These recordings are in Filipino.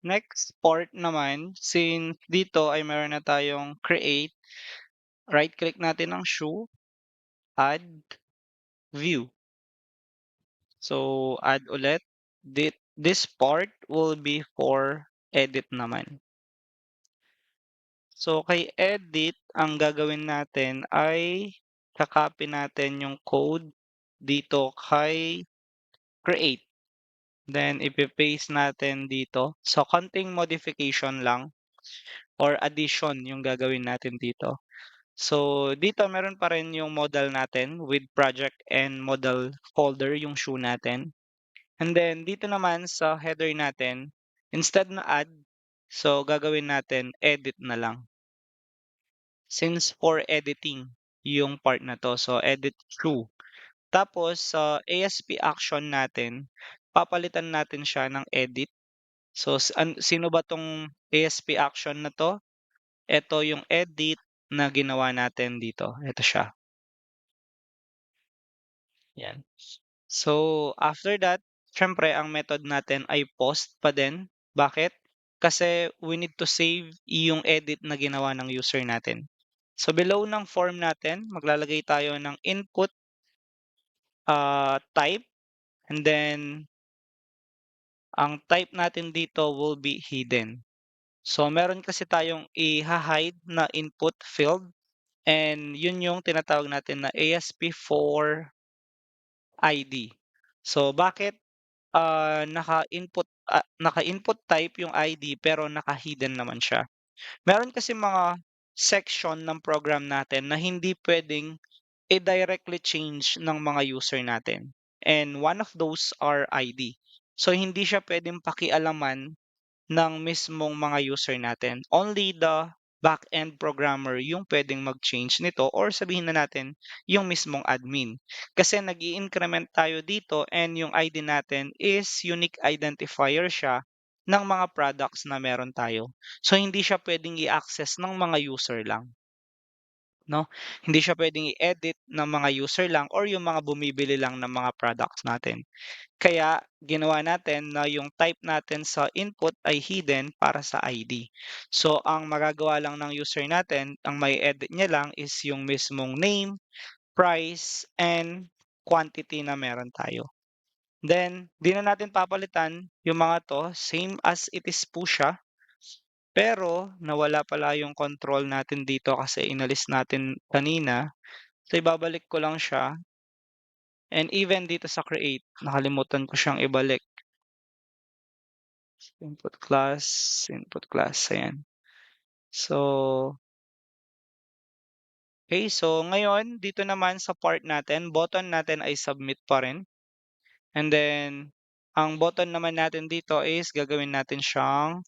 Next part naman, since dito ay meron na tayong create, right click natin ang shoe, add, view. So, add ulit. This part will be for edit naman. So, kay edit, ang gagawin natin ay kakopy natin yung code dito kay create. Then, ipipaste natin dito. So, konting modification lang or addition yung gagawin natin dito. So, dito meron pa rin yung model natin with project and model folder, yung shoe natin. And then, dito naman sa header natin, instead na add, so gagawin natin edit na lang. Since for editing yung part na to, so edit shoe. Tapos, sa ASP action natin, papalitan natin siya ng edit. So, sino ba tong ASP action na to? Ito yung edit na ginawa natin dito. Ito siya. Yan. So, after that, syempre ang method natin ay post pa din. Bakit? Kasi we need to save yung edit na ginawa ng user natin. So, below ng form natin, maglalagay tayo ng input type, and then ang type natin dito will be hidden. So, meron kasi tayong i-hide na input field, and yun yung tinatawag natin na ASP4 ID. So, bakit naka-input type yung ID pero naka-hidden naman siya? Meron kasi mga section ng program natin na hindi puwedeng i-directly change ng mga user natin, and one of those are ID. So, hindi siya puwedeng pakialaman ng mismong mga user natin. Only the back-end programmer yung pwedeng mag-change nito, or sabihin na natin yung mismong admin. Kasi nag-i-increment tayo dito, and yung ID natin is unique identifier siya ng mga products na meron tayo. So, hindi siya pwedeng i-access ng mga user lang. No? Hindi siya pwedeng i-edit ng mga user lang or yung mga bumibili lang ng mga products natin. Kaya ginawa natin na yung type natin sa input ay hidden para sa ID. So, ang magagawa lang ng user natin, ang may edit niya lang is yung mismong name, price, and quantity na meron tayo. Then, di na natin papalitan yung mga to, same as it is po siya. Pero, nawala pala yung control natin dito kasi inalis natin kanina. So, ibabalik ko lang siya. And even dito sa create, nakalimutan ko siyang ibalik. Input class, ayan. So, okay. So, ngayon, dito naman sa part natin, button natin ay submit pa rin. And then, ang button naman natin dito is gagawin natin siyang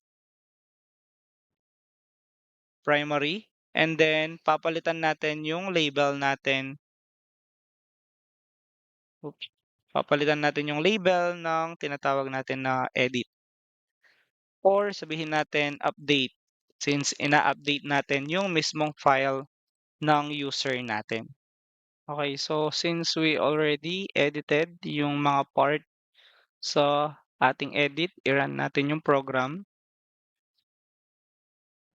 primary. And then, papalitan natin yung label natin. Oops. Papalitan natin yung label ng tinatawag natin na edit. Or sabihin natin update, since ina-update natin yung mismong file ng user natin. Okay, so since we already edited yung mga part sa ating edit, i-run natin yung program.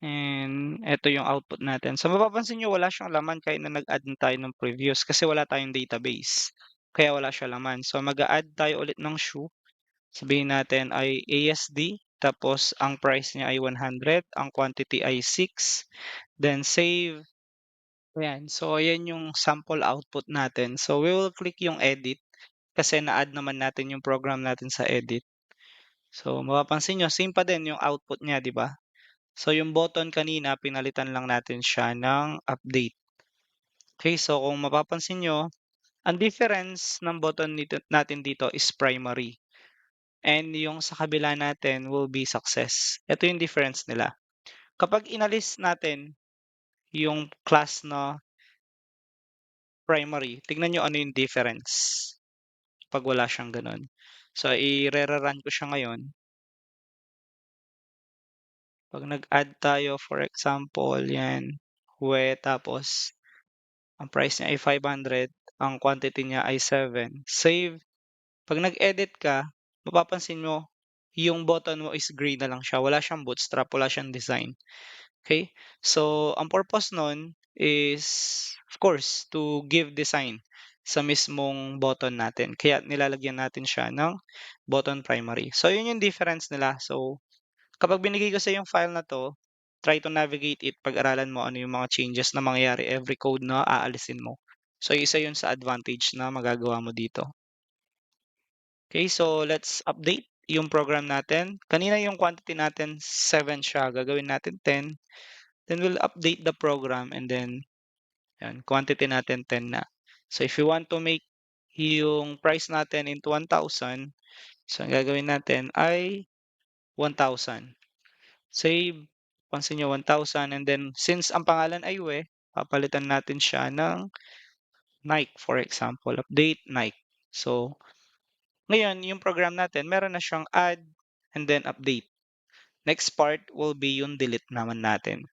And eto yung output natin. So mapapansin nyo, wala siyang laman kahit na nag-add na tayo ng previous kasi wala tayong database. Kaya wala siya laman. So mag-a-add tayo ulit ng shoe. Sabihin natin ay ASD, tapos ang price niya ay 100, ang quantity ay 6, then save. Ayan, so ayan yung sample output natin. So we will click yung edit kasi na-add naman natin yung program natin sa edit. So mapapansin nyo, same pa din yung output niya, di ba? So yung button kanina, pinalitan lang natin siya ng update. Okay, so kung mapapansin nyo, ang difference ng button natin dito is primary. And yung sa kabila natin will be success. Ito yung difference nila. Kapag inalis natin yung class na primary, tignan nyo ano yung difference pag wala siyang ganun. So, i-rerun ko siya ngayon. Pag nag-add tayo, for example, yan, tapos ang price niya ay 500, ang quantity niya ay 7. Save. Pag nag-edit ka, mapapansin mo, yung button mo is gray na lang siya, wala siyang bootstrap, wala siyang design. Okay? So, ang purpose nun is, of course, to give design sa mismong button natin. Kaya nilalagyan natin siya ng button primary. So, yun yung difference nila. So, kapag binigay ko sa yung file na 'to, try to navigate it, pag-aralan mo ano yung mga changes na mangyayari every code na aalisin mo. So, isa yun sa advantage na magagawa mo dito. Okay, so let's update yung program natin. Kanina yung quantity natin 7 siya, gagawin natin 10. Then we'll update the program and then yan, quantity natin 10 na. So if you want to make yung price natin into 1,000, so ang gagawin natin ay 1,000. Save, pansin nyo 1,000 and then since ang pangalan ay we, papalitan natin siya ng Nike for example, update Nike. So ngayon yung program natin meron na siyang add and then update. Next part will be yung delete naman natin.